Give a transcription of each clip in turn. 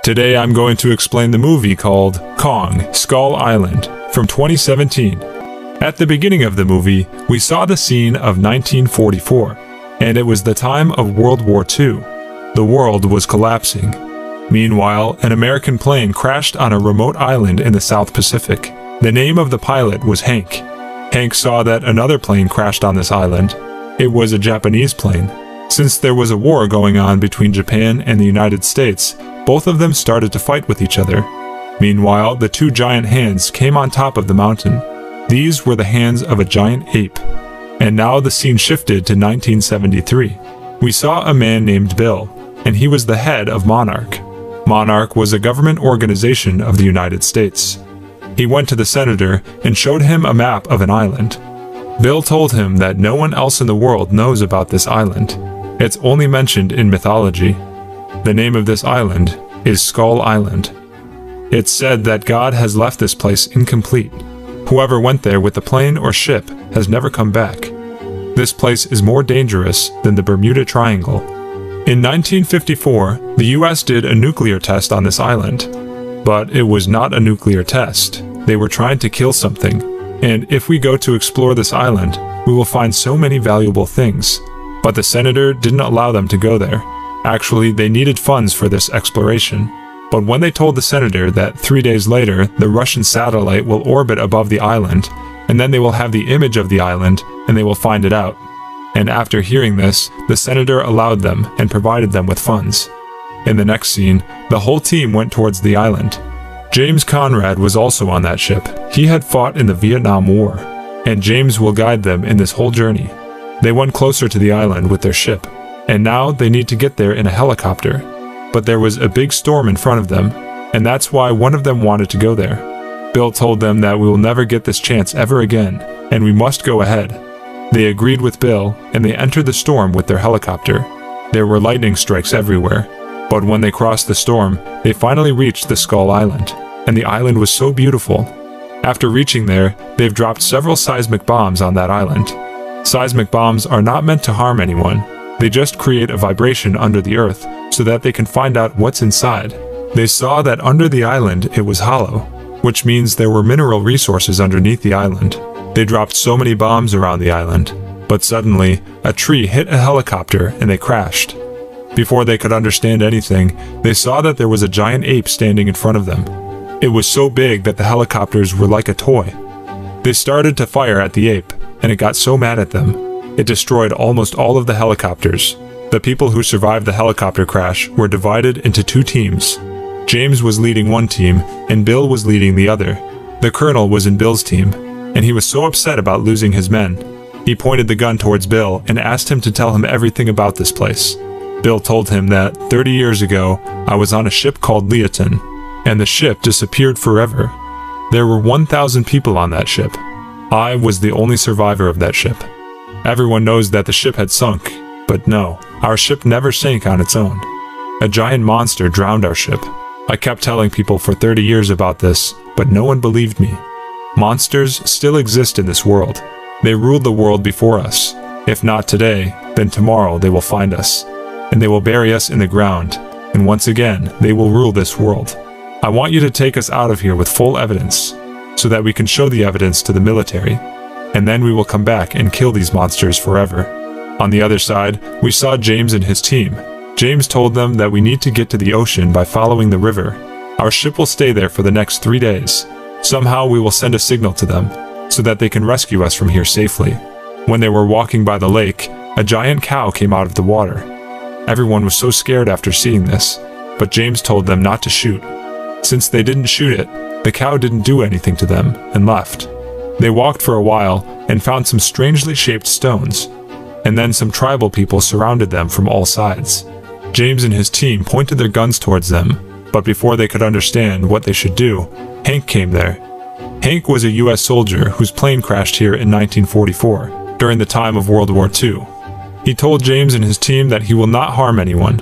Today I'm going to explain the movie called Kong, Skull Island from 2017. At the beginning of the movie, we saw the scene of 1944, and it was the time of World War II. The world was collapsing. Meanwhile, an American plane crashed on a remote island in the South Pacific. The name of the pilot was Hank. Hank saw that another plane crashed on this island. It was a Japanese plane. Since there was a war going on between Japan and the United States, both of them started to fight with each other. Meanwhile, the two giant hands came on top of the mountain. These were the hands of a giant ape. And now the scene shifted to 1973. We saw a man named Bill, and he was the head of Monarch. Monarch was a government organization of the United States. He went to the senator and showed him a map of an island. Bill told him that no one else in the world knows about this island. It's only mentioned in mythology. The name of this island is Skull Island. It's said that God has left this place incomplete. Whoever went there with the plane or ship has never come back. This place is more dangerous than the Bermuda Triangle. In 1954, the US did a nuclear test on this island. But it was not a nuclear test. They were trying to kill something. And if we go to explore this island, we will find so many valuable things. But the senator didn't allow them to go there. Actually, they needed funds for this exploration. But when they told the senator that 3 days later, the Russian satellite will orbit above the island, and then they will have the image of the island, and they will find it out. And after hearing this, the senator allowed them and provided them with funds. In the next scene, the whole team went towards the island. James Conrad was also on that ship. He had fought in the Vietnam War, and James will guide them in this whole journey. They went closer to the island with their ship, and now they need to get there in a helicopter. But there was a big storm in front of them, and that's why one of them wanted to go there. Bill told them that we will never get this chance ever again, and we must go ahead. They agreed with Bill, and they entered the storm with their helicopter. There were lightning strikes everywhere, but when they crossed the storm, they finally reached the Skull Island, and the island was so beautiful. After reaching there, they've dropped several seismic bombs on that island. Seismic bombs are not meant to harm anyone. They just create a vibration under the earth so that they can find out what's inside. They saw that under the island it was hollow, which means there were mineral resources underneath the island. They dropped so many bombs around the island, but suddenly a tree hit a helicopter and they crashed. Before they could understand anything, they saw that there was a giant ape standing in front of them. It was so big that the helicopters were like a toy. They started to fire at the ape, and it got so mad at them. It destroyed almost all of the helicopters. The people who survived the helicopter crash were divided into two teams. James was leading one team, and Bill was leading the other. The colonel was in Bill's team, and he was so upset about losing his men. He pointed the gun towards Bill and asked him to tell him everything about this place. Bill told him that 30 years ago, I was on a ship called Gatins, and the ship disappeared forever. There were 1,000 people on that ship. I was the only survivor of that ship. Everyone knows that the ship had sunk, but no, our ship never sank on its own. A giant monster drowned our ship. I kept telling people for 30 years about this, but no one believed me. Monsters still exist in this world. They ruled the world before us. If not today, then tomorrow they will find us, and they will bury us in the ground, and once again, they will rule this world. I want you to take us out of here with full evidence, so that we can show the evidence to the military, and then we will come back and kill these monsters forever. On the other side, we saw James and his team. James told them that we need to get to the ocean by following the river. Our ship will stay there for the next 3 days. Somehow we will send a signal to them, so that they can rescue us from here safely. When they were walking by the lake, a giant cow came out of the water. Everyone was so scared after seeing this, but James told them not to shoot. Since they didn't shoot it, the cow didn't do anything to them and left. They walked for a while and found some strangely shaped stones, and then some tribal people surrounded them from all sides. James and his team pointed their guns towards them, but before they could understand what they should do, Hank came there. Hank was a US soldier whose plane crashed here in 1944, during the time of World War II. He told James and his team that he will not harm anyone,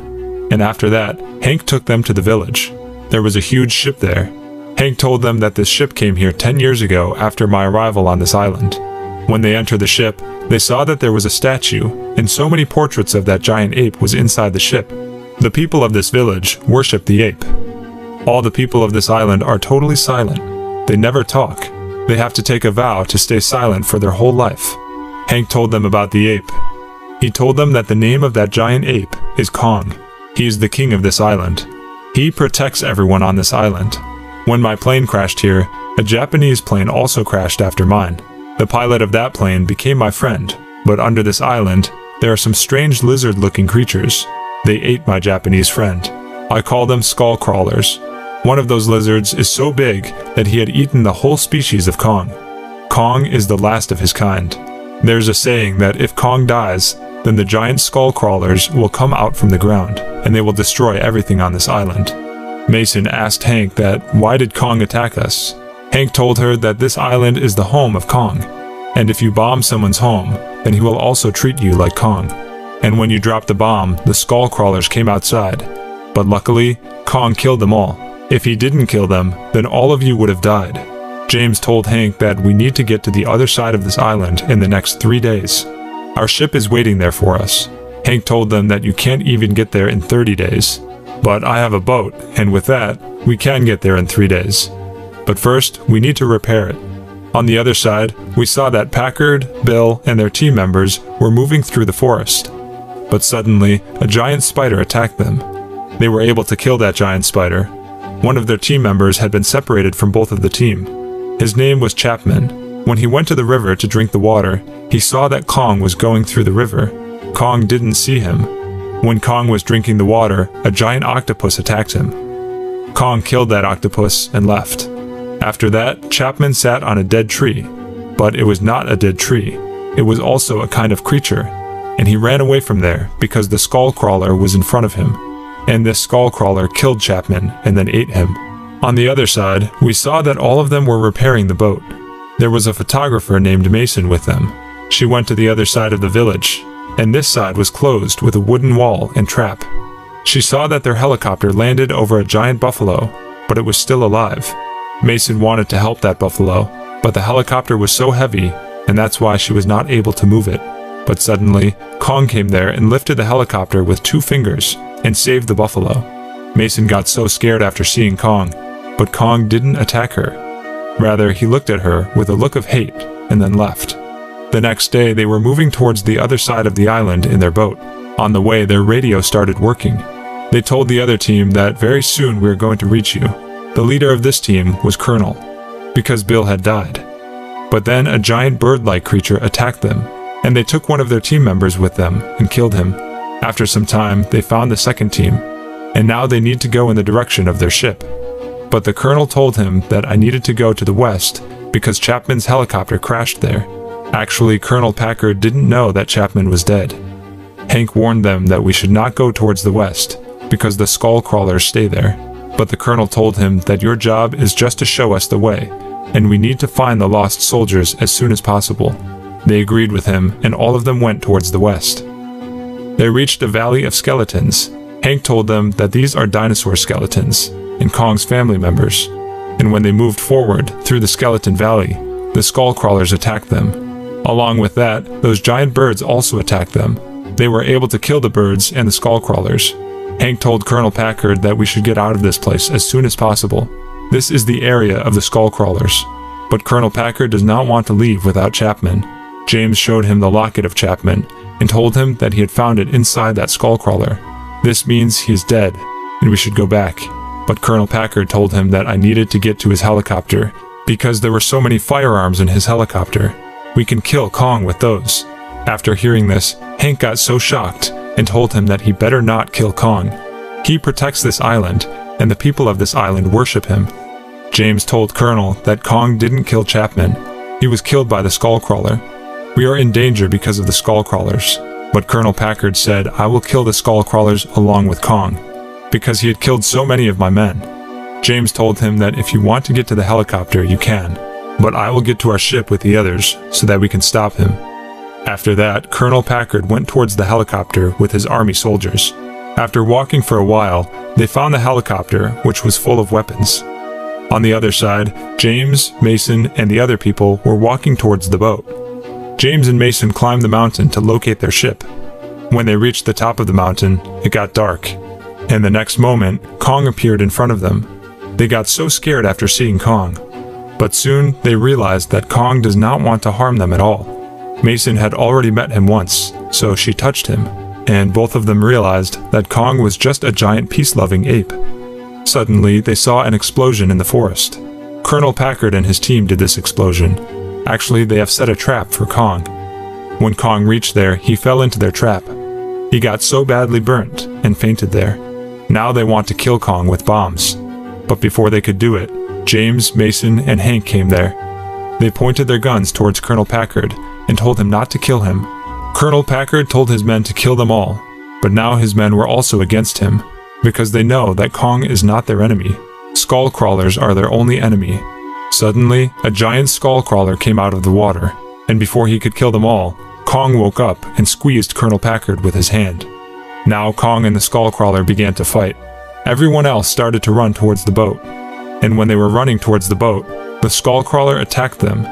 and after that, Hank took them to the village. There was a huge ship there. Hank told them that this ship came here 10 years ago after my arrival on this island. When they entered the ship, they saw that there was a statue, and so many portraits of that giant ape was inside the ship. The people of this village worshiped the ape. All the people of this island are totally silent. They never talk. They have to take a vow to stay silent for their whole life. Hank told them about the ape. He told them that the name of that giant ape is Kong. He is the king of this island. He protects everyone on this island. When my plane crashed here, a Japanese plane also crashed after mine. The pilot of that plane became my friend, but under this island, there are some strange lizard-looking creatures. They ate my Japanese friend. I call them skull crawlers. One of those lizards is so big that he had eaten the whole species of Kong. Kong is the last of his kind. There's a saying that if Kong dies, then the giant skull crawlers will come out from the ground, and they will destroy everything on this island. Mason asked Hank that why did Kong attack us? Hank told her that this island is the home of Kong, and if you bomb someone's home, then he will also treat you like Kong. And when you dropped the bomb, the skull crawlers came outside. But luckily, Kong killed them all. If he didn't kill them, then all of you would have died. James told Hank that we need to get to the other side of this island in the next 3 days. Our ship is waiting there for us. Hank told them that you can't even get there in 30 days. But I have a boat, and with that, we can get there in 3 days. But first, we need to repair it. On the other side, we saw that Packard, Bill, and their team members were moving through the forest. But suddenly, a giant spider attacked them. They were able to kill that giant spider. One of their team members had been separated from both of the team. His name was Chapman. When he went to the river to drink the water, he saw that Kong was going through the river. Kong didn't see him. When Kong was drinking the water, a giant octopus attacked him. Kong killed that octopus and left. After that, Chapman sat on a dead tree. But it was not a dead tree. It was also a kind of creature. And he ran away from there because the skull crawler was in front of him. And this skull crawler killed Chapman and then ate him. On the other side, we saw that all of them were repairing the boat. There was a photographer named Mason with them. She went to the other side of the village, and this side was closed with a wooden wall and trap. She saw that their helicopter landed over a giant buffalo, but it was still alive. Mason wanted to help that buffalo, but the helicopter was so heavy, and that's why she was not able to move it. But suddenly, Kong came there and lifted the helicopter with 2 fingers and saved the buffalo. Mason got so scared after seeing Kong, but Kong didn't attack her. Rather, he looked at her with a look of hate and then left. The next day, they were moving towards the other side of the island in their boat. On the way, their radio started working. They told the other team that very soon we are going to reach you. The leader of this team was Colonel, because Bill had died. But then a giant bird-like creature attacked them, and they took one of their team members with them and killed him. After some time, they found the second team, and now they need to go in the direction of their ship. But the colonel told him that I needed to go to the west because Chapman's helicopter crashed there. Actually, Colonel Packard didn't know that Chapman was dead. Hank warned them that we should not go towards the west because the skull crawlers stay there. But the colonel told him that your job is just to show us the way, and we need to find the lost soldiers as soon as possible. They agreed with him, and all of them went towards the west. They reached a valley of skeletons. Hank told them that these are dinosaur skeletons, and Kong's family members. And when they moved forward through the skeleton valley, the skull crawlers attacked them. Along with that, those giant birds also attacked them. They were able to kill the birds and the skull crawlers. Hank told Colonel Packard that we should get out of this place as soon as possible. This is the area of the skull crawlers. But Colonel Packard does not want to leave without Chapman. James showed him the locket of Chapman and told him that he had found it inside that skull crawler. This means he is dead, and we should go back. But Colonel Packard told him that I needed to get to his helicopter because there were so many firearms in his helicopter. We can kill Kong with those. After hearing this, Hank got so shocked and told him that he better not kill Kong. He protects this island, and the people of this island worship him. James told Colonel that Kong didn't kill Chapman. He was killed by the skullcrawler. We are in danger because of the skullcrawlers. But Colonel Packard said I will kill the skullcrawlers along with Kong, because he had killed so many of my men. James told him that if you want to get to the helicopter, you can, but I will get to our ship with the others so that we can stop him. After that, Colonel Packard went towards the helicopter with his army soldiers. After walking for a while, they found the helicopter, which was full of weapons. On the other side, James, Mason, and the other people were walking towards the boat. James and Mason climbed the mountain to locate their ship. When they reached the top of the mountain, it got dark, and the next moment, Kong appeared in front of them. They got so scared after seeing Kong. But soon, they realized that Kong does not want to harm them at all. Mason had already met him once, so she touched him, and both of them realized that Kong was just a giant peace-loving ape. Suddenly, they saw an explosion in the forest. Colonel Packard and his team did this explosion. Actually, they have set a trap for Kong. When Kong reached there, he fell into their trap. He got so badly burnt and fainted there. Now they want to kill Kong with bombs. But before they could do it, James, Mason, and Hank came there. They pointed their guns towards Colonel Packard and told him not to kill him. Colonel Packard told his men to kill them all, but now his men were also against him, because they know that Kong is not their enemy. Skull crawlers are their only enemy. Suddenly, a giant skull crawler came out of the water, and before he could kill them all, Kong woke up and squeezed Colonel Packard with his hand. Now Kong and the skull crawler began to fight. Everyone else started to run towards the boat, and when they were running towards the boat, the skull crawler attacked them.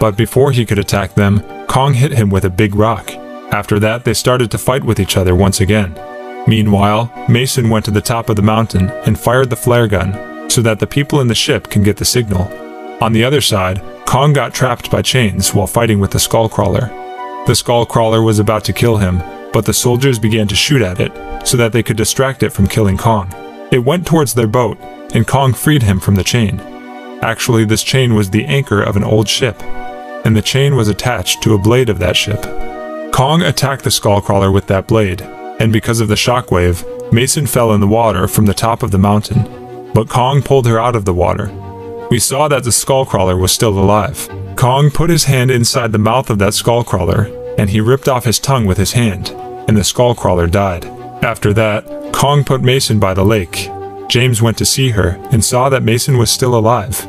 But before he could attack them, Kong hit him with a big rock. After that, they started to fight with each other once again. Meanwhile, Mason went to the top of the mountain and fired the flare gun, so that the people in the ship can get the signal. On the other side, Kong got trapped by chains while fighting with the skull crawler. The skull crawler was about to kill him, but the soldiers began to shoot at it, so that they could distract it from killing Kong. It went towards their boat, and Kong freed him from the chain. Actually, this chain was the anchor of an old ship, and the chain was attached to a blade of that ship. Kong attacked the skull crawler with that blade, and because of the shockwave, Mason fell in the water from the top of the mountain, but Kong pulled her out of the water. We saw that the skull crawler was still alive. Kong put his hand inside the mouth of that skull crawler, and he ripped off his tongue with his hand, and the skull crawler died. After that, Kong put Mason by the lake. James went to see her and saw that Mason was still alive.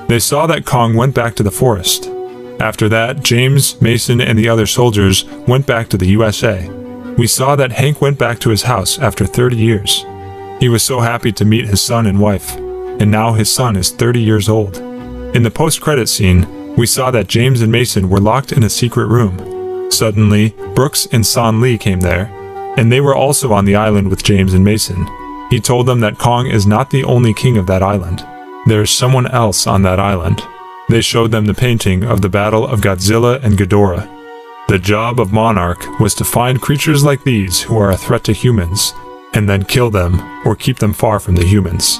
They saw that Kong went back to the forest. After that, James, Mason, and the other soldiers went back to the USA. We saw that Hank went back to his house after 30 years. He was so happy to meet his son and wife, and now his son is 30 years old. In the post-credit scene, we saw that James and Mason were locked in a secret room. Suddenly, Brooks and San Lee came there, and they were also on the island with James and Mason. He told them that Kong is not the only king of that island. There is someone else on that island. They showed them the painting of the battle of Godzilla and Ghidorah. The job of Monarch was to find creatures like these who are a threat to humans, and then kill them or keep them far from the humans.